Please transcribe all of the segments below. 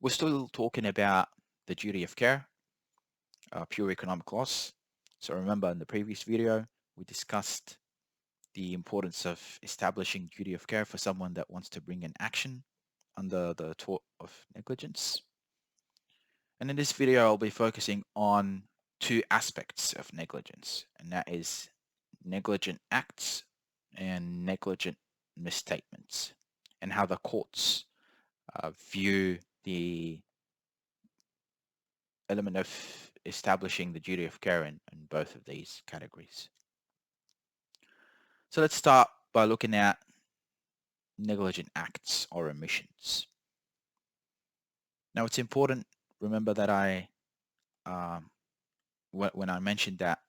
We're still talking about the duty of care, pure economic loss. So remember in the previous video, we discussed the importance of establishing duty of care for someone that wants to bring an action under the tort of negligence. And in this video, I'll be focusing on two aspects of negligence, and that is negligent acts and negligent misstatements, and how the courts view the element of establishing the duty of care in both of these categories. So let's start by looking at negligent acts or omissions. Now it's important, remember that when I mentioned that,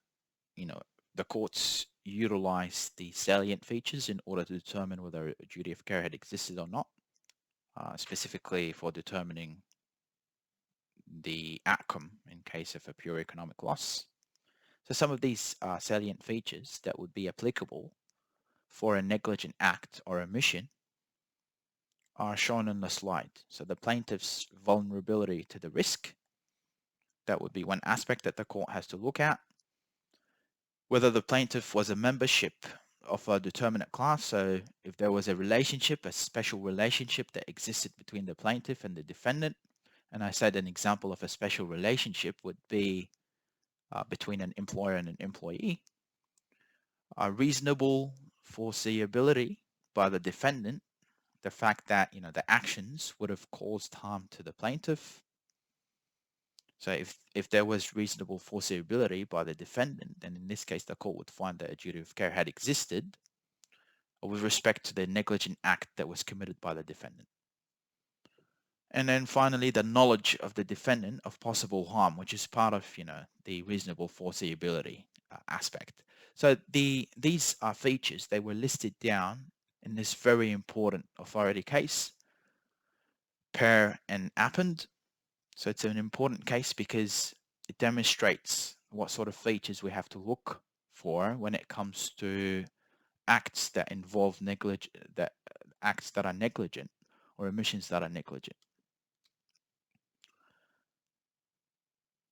the courts utilize the salient features in order to determine whether a duty of care had existed or not, specifically for determining the outcome in case of a pure economic loss. So some of these salient features that would be applicable for a negligent act or omission are shown on the slide. So the plaintiff's vulnerability to the risk, that would be one aspect that the court has to look at. Whether the plaintiff was a membership of a determinate class, so if there was a relationship, a special relationship that existed between the plaintiff and the defendant, and I said an example of a special relationship would be between an employer and an employee, a reasonable foreseeability by the defendant, the fact that the actions would have caused harm to the plaintiff. So if there was reasonable foreseeability by the defendant, then in this case the court would find that a duty of care had existed with respect to the negligent act that was committed by the defendant. And then finally, the knowledge of the defendant of possible harm, which is part of the reasonable foreseeability aspect. So these are features, they were listed down in this very important authority case, Per and Append. So it's an important case because it demonstrates what sort of features we have to look for when it comes to acts that involve acts that are negligent or omissions that are negligent.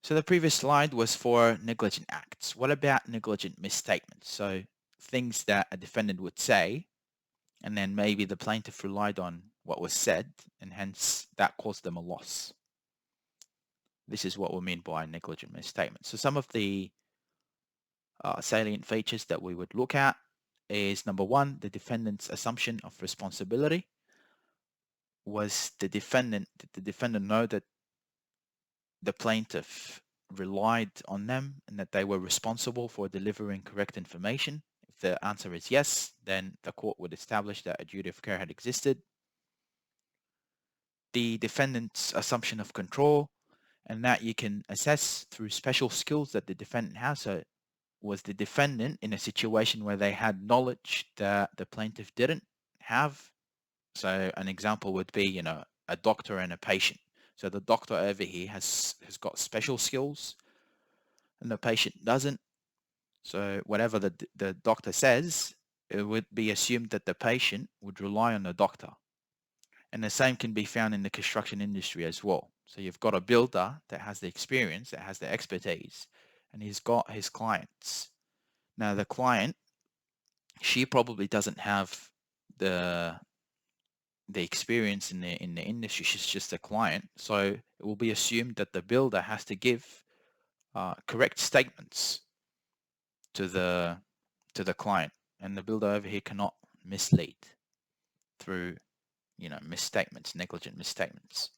So the previous slide was for negligent acts. What about negligent misstatements? So things that a defendant would say, and then maybe the plaintiff relied on what was said, and hence that caused them a loss. This is what we mean by negligent misstatement. So some of the salient features that we would look at is, number one, the defendant's assumption of responsibility. Did the defendant know that the plaintiff relied on them and that they were responsible for delivering correct information? If the answer is yes, then the court would establish that a duty of care had existed. The defendant's assumption of control, and that you can assess through special skills that the defendant has. So was the defendant in a situation where they had knowledge that the plaintiff didn't have? So an example would be, a doctor and a patient. So the doctor over here has got special skills and the patient doesn't. So whatever the doctor says, it would be assumed that the patient would rely on the doctor. And the same can be found in the construction industry as well. So you've got a builder that has the experience, that has the expertise, and he's got his clients. Now the client, she probably doesn't have the experience in the industry. She's just a client. So it will be assumed that the builder has to give correct statements to the client, and the builder over here cannot mislead through misstatements, negligent misstatements.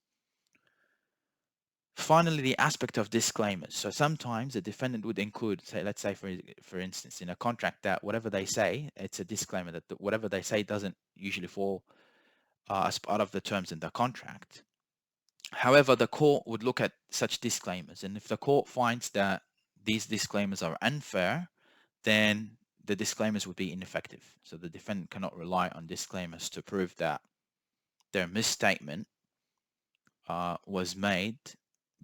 Finally, the aspect of disclaimers. So sometimes a defendant would include, say, let's say for instance, in a contract, that whatever they say, it's a disclaimer that whatever they say doesn't usually fall as part of the terms in the contract. However, the court would look at such disclaimers, and if the court finds that these disclaimers are unfair, then the disclaimers would be ineffective. So the defendant cannot rely on disclaimers to prove that their misstatement was made,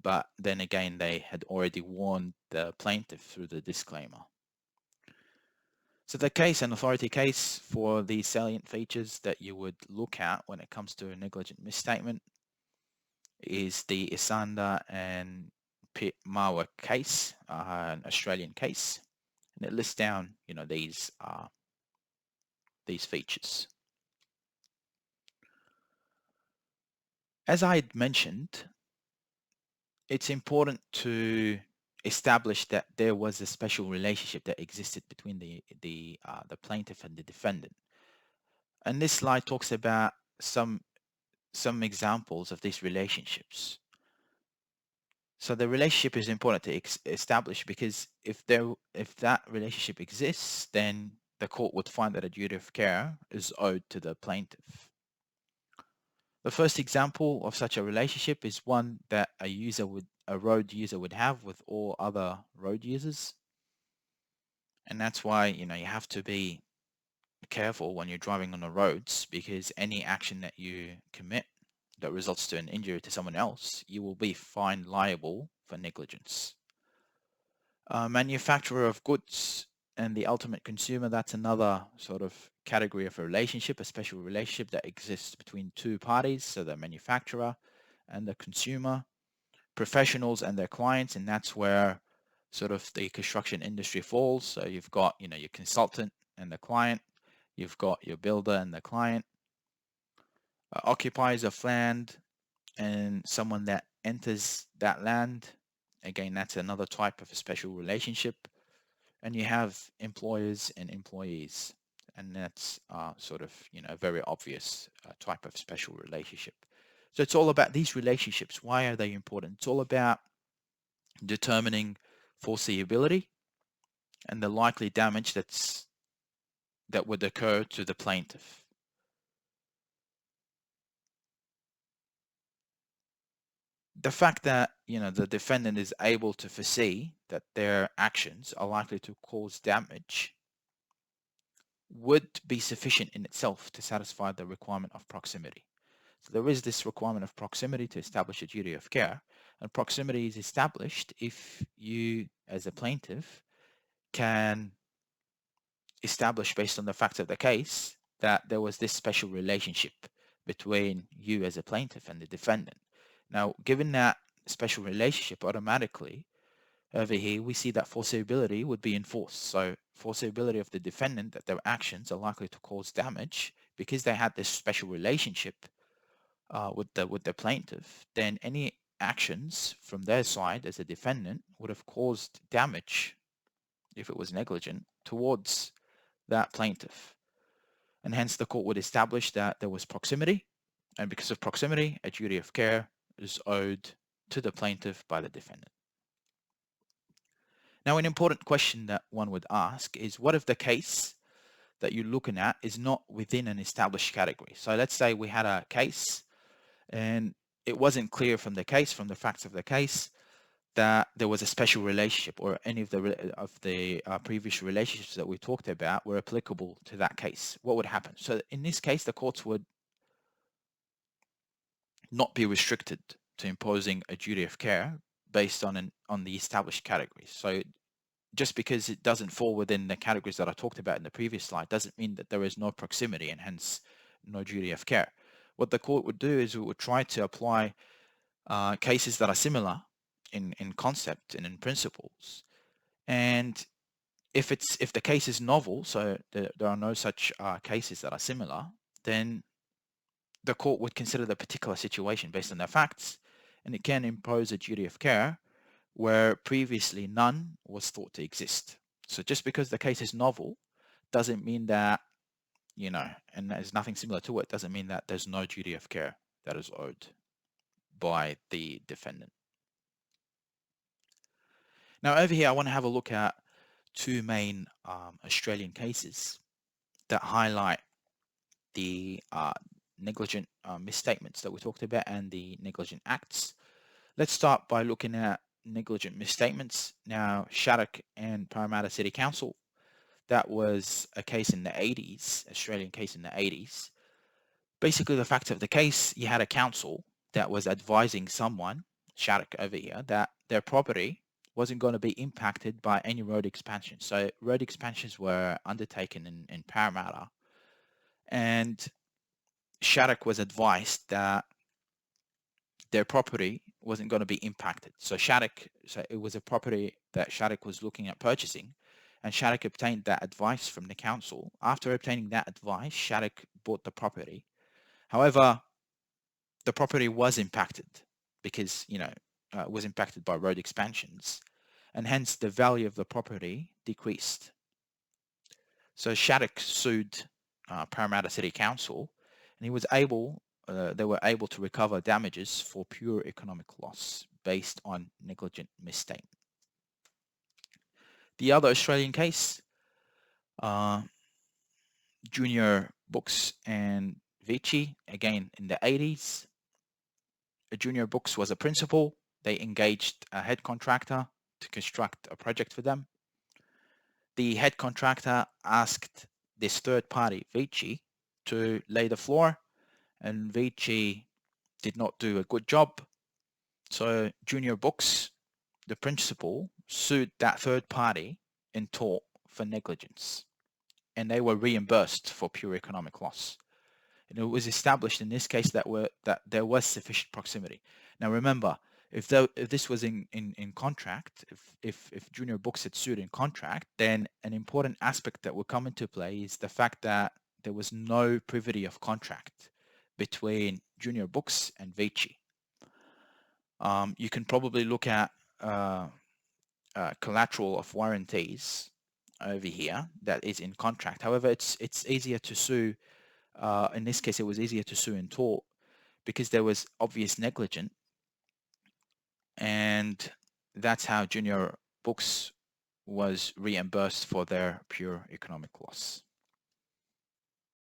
but then again, they had already warned the plaintiff through the disclaimer. So the case, an authority case for the salient features that you would look at when it comes to a negligent misstatement, is the Isanda and Pitmawa case, an Australian case, and it lists down, these features. As I had mentioned, it's important to establish that there was a special relationship that existed between the plaintiff and the defendant. And this slide talks about some examples of these relationships. So the relationship is important to establish, because if that relationship exists, then the court would find that a duty of care is owed to the plaintiff. The first example of such a relationship is one that a road user would have with all other road users. And that's why, you have to be careful when you're driving on the roads, because any action that you commit that results to an injury to someone else, you will be fined liable for negligence. Manufacturer of goods and the ultimate consumer, that's another sort of category of a relationship, a special relationship that exists between two parties, so the manufacturer and the consumer. Professionals and their clients, and that's where sort of the construction industry falls. So you've got, your consultant and the client, you've got your builder and the client. Occupiers of land and someone that enters that land, again, that's another type of a special relationship. And you have employers and employees, and that's sort of, a very obvious type of special relationship. So it's all about these relationships. Why are they important? It's all about determining foreseeability and the likely damage that would occur to the plaintiff. The fact that, the defendant is able to foresee that their actions are likely to cause damage would be sufficient in itself to satisfy the requirement of proximity. So there is this requirement of proximity to establish a duty of care, and proximity is established if you, as a plaintiff, can establish, based on the facts of the case, that there was this special relationship between you as a plaintiff and the defendant. Now, given that special relationship, automatically over here we see that foreseeability would be enforced. So foreseeability of the defendant that their actions are likely to cause damage because they had this special relationship with the plaintiff, then any actions from their side as a defendant would have caused damage, if it was negligent, towards that plaintiff. And hence the court would establish that there was proximity, and because of proximity, a duty of care is owed to the plaintiff by the defendant. Now, an important question that one would ask is, what if the case that you're looking at is not within an established category? So let's say we had a case and it wasn't clear from the facts of the case, that there was a special relationship, or any of the previous relationships that we talked about were applicable to that case. What would happen? So in this case, the courts would not be restricted to imposing a duty of care based on the established categories. So just because it doesn't fall within the categories that I talked about in the previous slide doesn't mean that there is no proximity and hence no duty of care. What the court would do is it would try to apply cases that are similar in concept and in principles. And if the case is novel, so there are no such cases that are similar, then the court would consider the particular situation based on the facts, and it can impose a duty of care where previously none was thought to exist. So just because the case is novel doesn't mean that, and there's nothing similar to it, doesn't mean that there's no duty of care that is owed by the defendant. Now over here, I want to have a look at two main Australian cases that highlight the negligent misstatements that we talked about and the negligent acts. Let's start by looking at negligent misstatements. Now, Sharok and Paramata City Council, that was a case in the 80s, Australian case in the 80s. Basically, the facts of the case, you had a council that was advising someone, Sharok over here, that their property wasn't going to be impacted by any road expansion. So road expansions were undertaken in Paramata, and Sharok was advised that their property wasn't going to be impacted. So it was a property that Sharok was looking at purchasing, and Sharok obtained that advice from the council. After obtaining that advice, Sharok bought the property. However, the property was impacted because, was impacted by road expansions, and hence the value of the property decreased. So Sharok sued Paramata City Council, and they were able to recover damages for pure economic loss based on negligent misstatement. The other Australian case, uh, Junior Books and Vici, again in the 80s. Junior Books was a principal. They engaged a head contractor to construct a project for them. The head contractor asked this third party, Vici, to lay the floor, and Vici did not do a good job. So Junior Books, the principal, sued that third party in tort for negligence, and they were reimbursed for pure economic loss. And it was established in this case that there was sufficient proximity. Now remember, if this was in contract, if Junior Books had sued in contract, then an important aspect that will come into play is the fact that there was no privity of contract between Junior Books and Vici. You can probably look at collateral of warranties over here that is in contract. However, it's easier to sue. In this case, it was easier to sue in tort because there was obvious negligence, and that's how Junior Books was reimbursed for their pure economic loss.